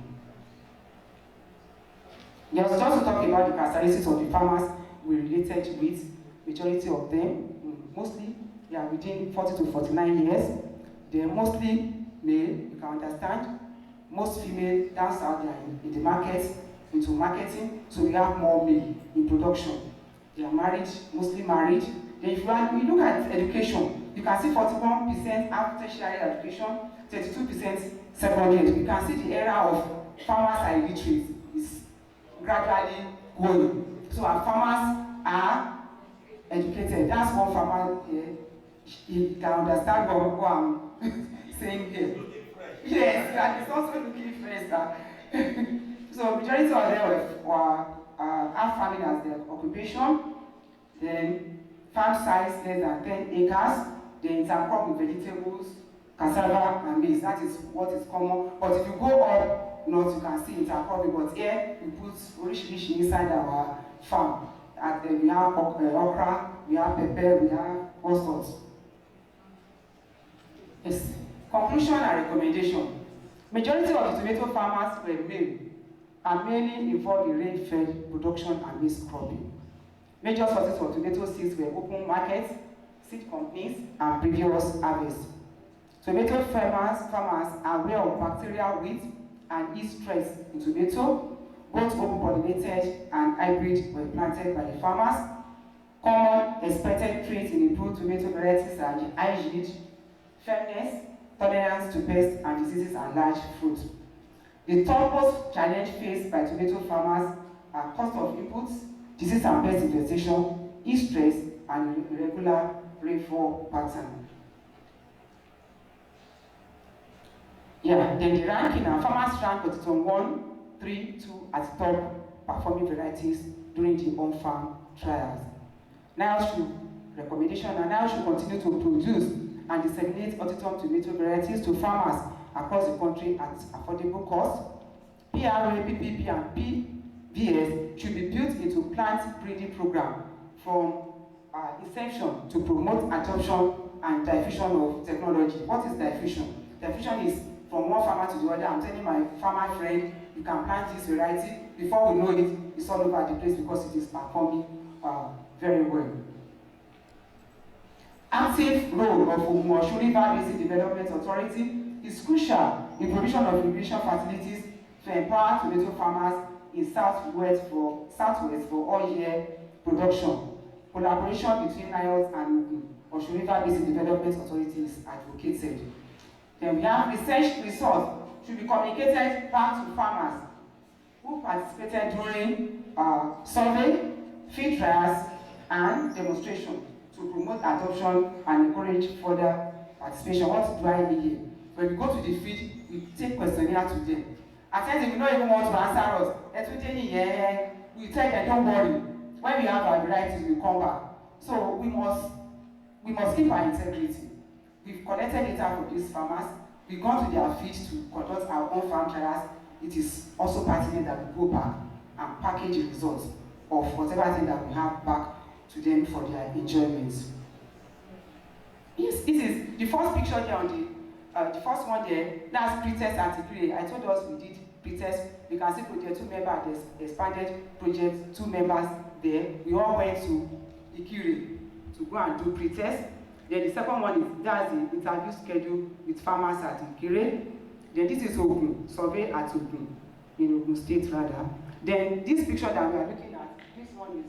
Speaker 6: There was just to talk about the characteristics of the farmers we related with. Majority of them, mostly, they are within 40 to 49 years. They are mostly male, you can understand. Most female down south, they are in the market, into marketing, so we have more male in production. They are married, mostly married. Then if you look at education, you can see 41% have tertiary education, 32% secondary. You can see the era of farmers are illiterate is gradually growing. So our farmers are educated. That's one farmer here. he can understand what I'm saying here. Yes, and it's also looking fresh. So majority of them were have farming as their occupation. Then farm size less than 10 acres. Then intercrop with vegetables, cassava and maize. That is what is common. But if you go up north, you can see intercropping. But here we put oríṣiríṣi inside our farm. We have okra, we have pepper, we have all sorts. Yes. Conclusion and recommendation. Majority of the tomato farmers were male and mainly involved in rain-fed production and maize cropping. Major sources of tomato seeds were open markets, seed companies, and previous harvests. Tomato farmers are aware of bacterial weeds and yeast threats in tomato. Both open-pollinated and hybrid were planted by the farmers. Common expected traits in improved tomato varieties are high yield, firmness, tolerance to pests and diseases, and large fruit. The topmost challenge faced by tomato farmers are cost of inputs, disease and pest infestation, heat stress, and irregular rainfall pattern. Yeah, then the ranking, farmers ranked HORTITOM 1, 3, 2 as top performing varieties during the on-farm trials. Now should recommendation, and now should continue to produce and disseminate HORTITOM tomato varieties to farmers across the country at affordable cost. PRA, PPP, and PVS should be built into plant breeding program from inception to promote adoption and diffusion of technology. What is diffusion? Diffusion is from one farmer to the other. I'm telling my farmer friend, you can plant this variety. Before we know it, it's all over the place because it is performing very well. Active role of Ogun River Basin Development Authority is crucial in provision of irrigation facilities to empower tomato farmers in Southwest for all-year production. Collaboration between NIOS and Ogun River Basin Development Authority is advocated. Then we have research results should be communicated back to farmers who participated during survey, field trials, and demonstration to promote adoption and encourage further participation. What do I mean here? When we go to the field, we take questionnaire to them. At times, if we don't even want to answer us, we tell them, don't worry. When we have our varieties, we come back. So we must keep our integrity. We've collected data from these farmers. We've gone to their fields to conduct our own farm trials. It is also pertinent that we go back and package the results of whatever thing that we have back to them for their enjoyment. Yes, this is the first picture there on the first one there. That's pre-test and pre. I told us we did pre-test. You can see there 2 members. There's expanded project, 2 members there. We all went to Ikire to go and do pre-test. Then the second one is that's the interview schedule with farmers at Ikire. Then this is Ogun, survey at Ogun, in Ogun State rather. Then this picture that we are looking at, this one is,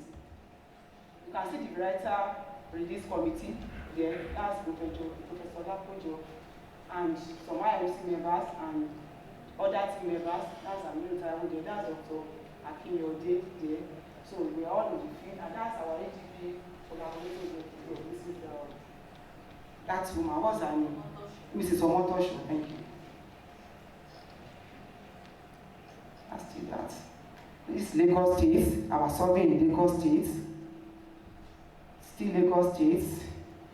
Speaker 6: you can see the writer release committee there. That's Professor Lapojo and some IMC members and other team members. That's Aminu Taiwo there. That's Dr. Akinyode there. So we are all in the field, and that's our AGP collaborating with this is that woman. What's her name? Mrs. Omotosho. Thank you. That's still that. This is Lagos State. Our survey in Lagos State. Still Lagos State.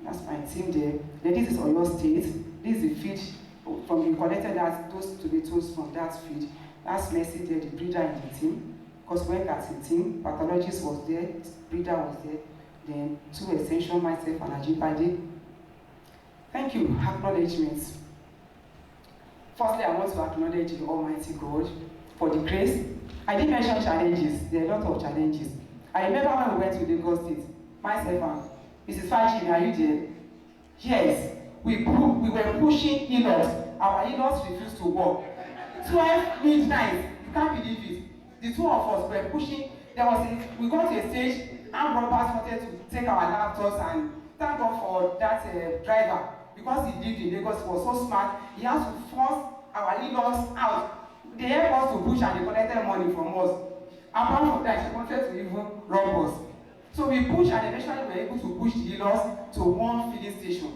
Speaker 6: That's my team there. Then this is Oyo State. This is the feed from the collected those tomatoes from that feed. That's Mercy there, the breeder in the team. Because when that's the team, pathologist was there, breeder was there. Then 2 extension, myself and Ajibade. Thank you. Acknowledgements. Firstly, I want to acknowledge the Almighty God for the grace. I did mention challenges. There are a lot of challenges. I remember when we went to Lagos State, myself and Mrs. Fajimi, are you there? Yes. We were pushing in-laws. Our in-laws refused to work. 12 midnight. You can't believe it. The 2 of us were pushing. We got to a stage, armed robbers wanted to take our laptops, and thank God for that driver. Because he lived in Lagos, he was so smart, he has to force our in-laws out. They helped us to push and they collected money from us. Apart from that, she wanted to even rob us. So we pushed, and eventually we were able to push the in-laws to one filling station.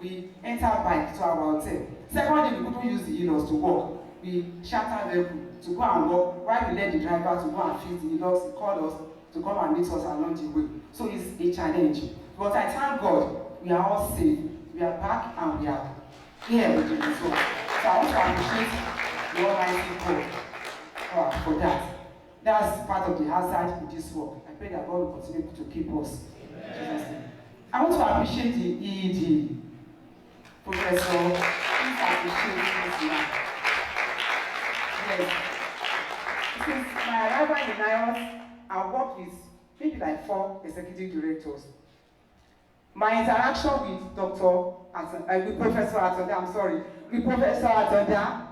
Speaker 6: We entered bike to our hotel. Second day, we couldn't use the in-laws to walk. We chartered vehicle to go and walk, while we led the driver to go and feed the in-laws. He called us to come and meet us along the way. So it's a challenge. But I thank God, we are all safe. We are back and we are here with the result. So I want to appreciate the Almighty God for that. That's part of the hazard in this work. I pray that God will continue to keep us. I want to appreciate the EED. Professor, please appreciate this man. Yes. Since my arrival in NIOS, I worked with maybe like 4 executive directors. My interaction with with Professor Atonda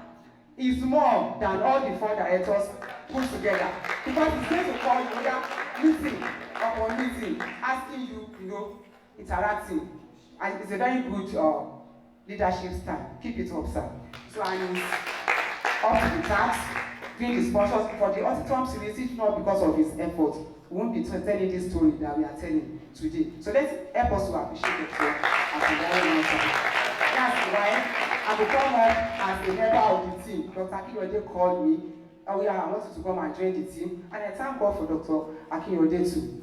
Speaker 6: is more than all the 4 directors put together. Because he's going to call you meeting upon meeting, asking you, interacting. And it's a very good leadership style. Keep it up, sir. So I'm up to the task, doing the sponsors for the HORTITOM series, if not because of his effort. We won't be telling this story that we are telling today. So let's help us to appreciate the talk as a very That's why I will come up as a member of the team. Dr. Akinyode called me. Oh yeah, I wanted to come and join the team. And I thank God for Dr. Akinyode too.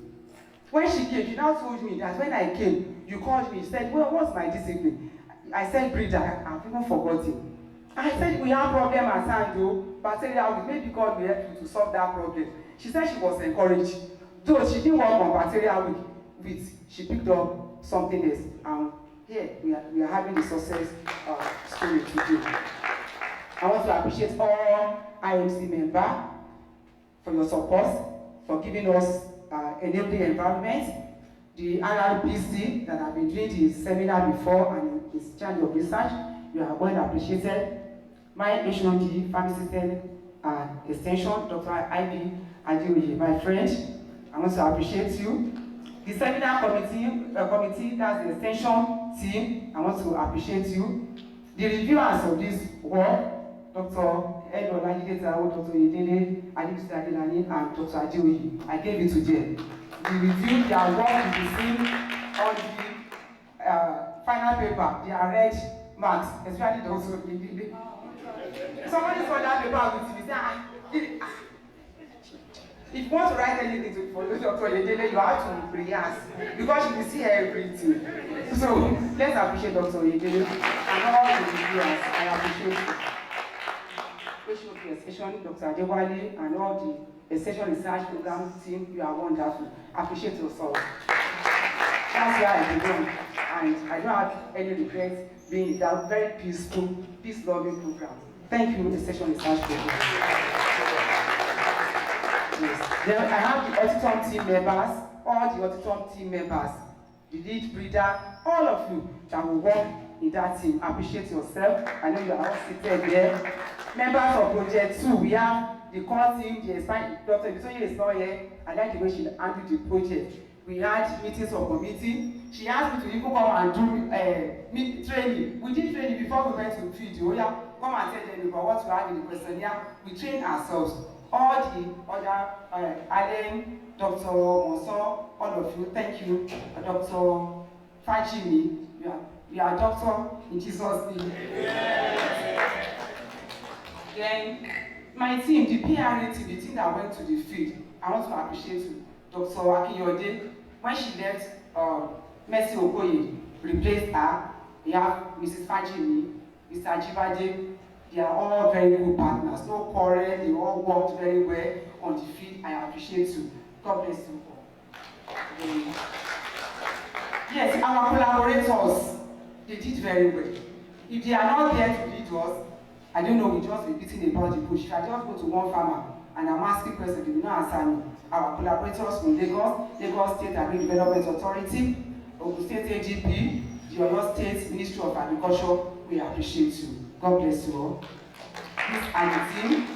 Speaker 6: When she came, she now told me that when I came, you called me, you said, well, what's my discipline? I said, breeder, I've even forgotten. I said, we have problem at hand though, but bacterial, maybe God will help you to solve that problem. She said she was encouraged. Though she didn't work on bacterial with, she picked up something else. And here, we are having the success story today. I want to appreciate all IMC members for your support, for giving us enabling environment. The RRPC that have been doing the seminar before and is charge of research, you are well appreciated. My HOD, Pharmacy and Extension, Dr. Ivy Adeoye, my friend, I want to appreciate you. The seminar committee, that's the extension team, I want to appreciate you. The reviewers of this work, Dr. Edward Dr. Yedele, Alex Adelani, and Dr. Adeoye, I gave it to them. They reviewed their work to be seen on the final paper, their red marks, especially those who did. Somebody saw that paper with me, say, if you want to write anything for Dr. Yedele, you have to rehearse because you will see everything. So let's appreciate Dr. Yedele and all the reviewers. I appreciate you. Dr. Adewale and all the Extension Research Program team, you are wonderful. Appreciate yourself. That's where I belong, and I don't have any regrets being in that very peaceful, peace-loving program. Thank you, Extension Research Program. Yes. Then I have the HORTITOM team members, all the HORTITOM team members, the lead breeder, all of you that will work in that team. Appreciate yourself. I know you are all seated there. Members of Project 2, we have the core team, the expanded Dr. Bitoye is not here. I like the way she handled the project. We had meetings of committee. She asked me to even come and do training. We did training before we went to field. Oh yeah, come and tell them about what we have in the questionnaire. We trained ourselves. All the other, Allen, Dr. Monson, all of you, thank you. Dr. Fajimi, you are a doctor in Jesus' name. Then, my team, the PRA team, the team that went to the field, I want to appreciate you. Dr. Akinyode, when she left, Mercy Okoye replaced her. We have Mrs. Fajimi, Mr. Ajibade. They are all very good partners. No quarrel, they all worked very well on the field. I appreciate you. God bless you all. Yes, our collaborators, they did very well. If they are not there to lead us, I don't know, we just be beating about the bush. If I just go to one farmer and I'm asking questions, they will not answer me. Our collaborators from Lagos State Agri Development Authority, Ogun State AGP, the Oyo State Ministry of Agriculture, we appreciate you. God bless you all. This and the team.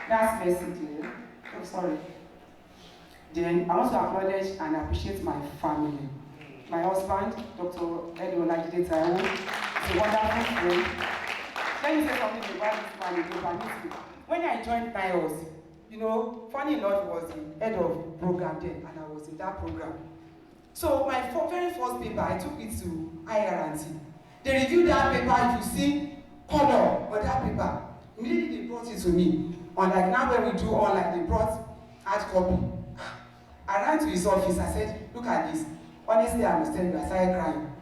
Speaker 6: That's basically. I'm sorry. Then I want to acknowledge and appreciate my family. My husband, Dr. Edward is a wonderful friend. Let me say something about this man. When I joined NIOS, You know, funny enough, he was the head of program then, and I was in that program. So my very first paper, I took it to IR&T. They reviewed that paper. If you see color on that paper, immediately they brought it to me. Unlike now when we do online, they brought hard copy. I ran to his office. I said, look at this. Honestly, I was telling you, I started crying.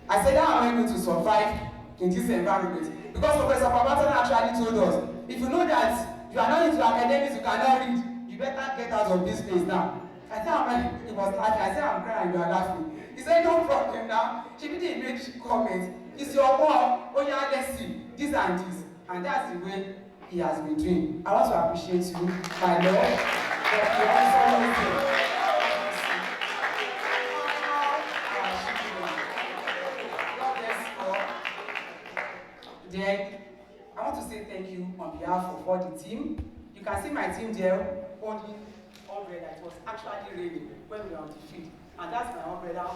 Speaker 6: I said, how am I going to survive in this environment? Because Professor Participatory actually told us, if you know that you are not into academics, you cannot read, you better get out of this place now. I said, he was laughing. I said, I'm crying, you are laughing. He said, no problem now. She didn't make comments. It's your work. Oh yeah, let's see. This and this. And that's the way he has been doing. I want to appreciate you, my Lord. That you also Then, I want to say thank you on behalf of all the team. You can see my team there holding umbrella. It was actually raining when we were on the field. And that's my umbrella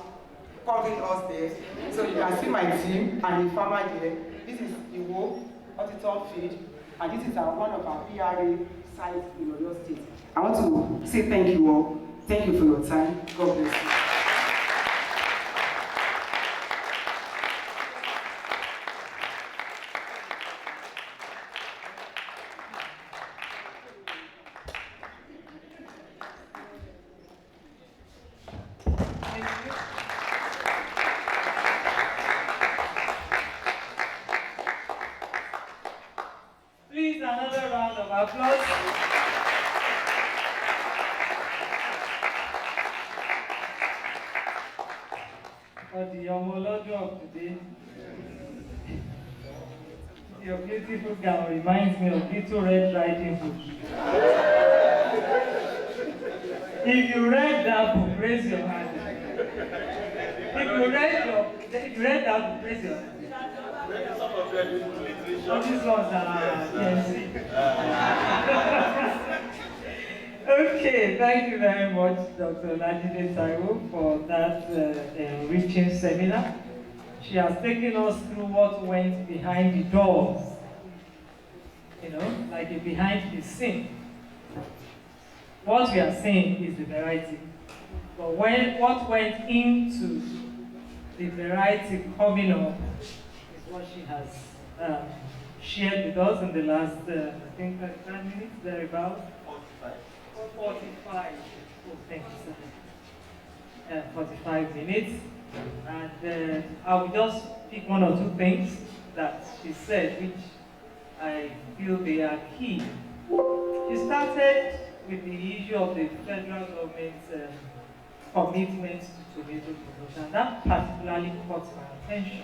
Speaker 6: covering us there. So you can see my team and the farmer there. This is the HORTITOM field. And this is one of our PRA sites in Oyo State. I want to say thank you all. Thank you for your time. God bless you.
Speaker 4: Please, another round of applause. For the homology of today. Your beautiful gown reminds me of Little Red Riding Hood. If you read that book, raise your hand. If you read that book, raise your hand. All these ones are PNC. Okay, thank you very much, Dr. Lajide Taiwo, for that enriching seminar. She has taken us through what went behind the doors, you know, like a behind the scene. What we are seeing is the variety. But what went into the variety coming up is what she has shared with us in the last, I think, 10 minutes, thereabouts. 45. Oh, thank you, sir. 45 minutes. And I will just pick one or two things that she said, which I feel they are key. She started with the issue of the federal government's commitment to tomato production. That particularly caught my attention.